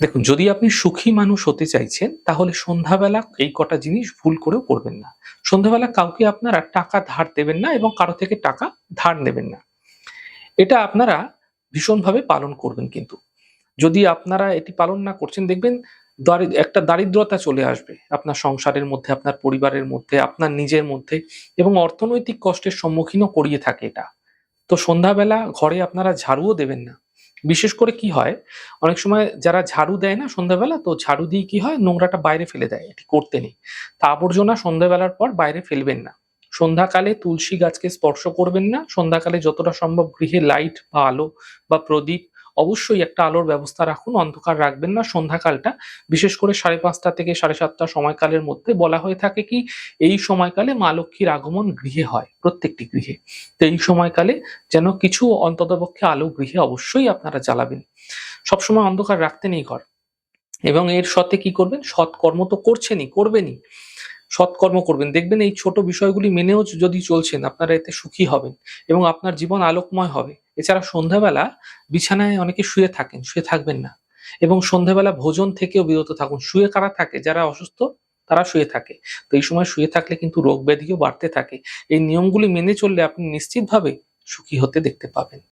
দেখুন, যদি আপনি সুখী মানুষ হতে চাইছেন তাহলে সন্ধ্যাবেলা এই কটা জিনিস ভুল করেও করবেন না। সন্ধ্যাবেলা কাউকে আপনারা টাকা ধার দেবেন না এবং কারো থেকে টাকা ধার নেবেন না। এটা আপনারা ভীষণভাবে পালন করবেন কিন্তু। যদি আপনারা এটি পালন না করছেন দেখবেন একটা দারিদ্রতা চলে আসবে আপনার সংসারের মধ্যে, আপনার পরিবারের মধ্যে, আপনার নিজের মধ্যে এবং অর্থনৈতিক কষ্টের সম্মুখীনও করিয়ে থাকে এটা। তো সন্ধ্যাবেলা ঘরে আপনারা ঝাড়ুও দেবেন না। বিশেষ করে কি হয়, অনেক সময় যারা ঝাড়ু দেয় না সন্ধ্যাবেলা, তো ঝাড়ু দিয়ে কি হয় নোংরাটা বাইরে ফেলে দেয়। এটি করতে নেই। তা আবর্জনা সন্ধ্যাবেলার পর বাইরে ফেলবেন না। সন্ধ্যাকালে তুলসী গাছকে স্পর্শ করবেন না। সন্ধ্যাকালে যতটা সম্ভব গৃহে লাইট বা আলো বা প্রদীপ, অবশ্যই একটা আলোর ব্যবস্থা রাখুন। অন্ধকার রাখবেন না সন্ধ্যাকালটা। বিশেষ করে ৫:৩০ থেকে ৭:৩০ সময়কালের মধ্যে বলা হয়ে থাকে কি, এই সময়কালে মা লক্ষ্মীর আগমন গৃহে হয়, প্রত্যেকটি গৃহে। তো এই সময়কালে যেন কিছু অন্ততপক্ষে আলো গৃহে অবশ্যই আপনারা জ্বালাবেন। সবসময় অন্ধকার রাখতে নেই ঘর। এবং এর সাথে কি করবেন? সৎকর্ম তো করছেনই, করবেনই। সৎকর্ম করবেন। দেখবেন এই ছোট বিষয়গুলি মেনেও যদি চলছেন আপনারা এতে সুখী হবেন এবং আপনার জীবন আলোকময় হবে। এছাড়া সন্ধ্যাবেলা বিছানায় অনেকে শুয়ে থাকেন, শুয়ে থাকবেন না। এবং সন্ধ্যাবেলা ভোজন থেকেও বিরত থাকুন। শুয়ে কারা থাকে? যারা অসুস্থ তারা শুয়ে থাকে। তো এই সময় শুয়ে থাকলে কিন্তু রোগ ব্যাধিও বাড়তে থাকে। এই নিয়মগুলি মেনে চললে আপনি নিশ্চিতভাবে সুখী হতে দেখতে পাবেন।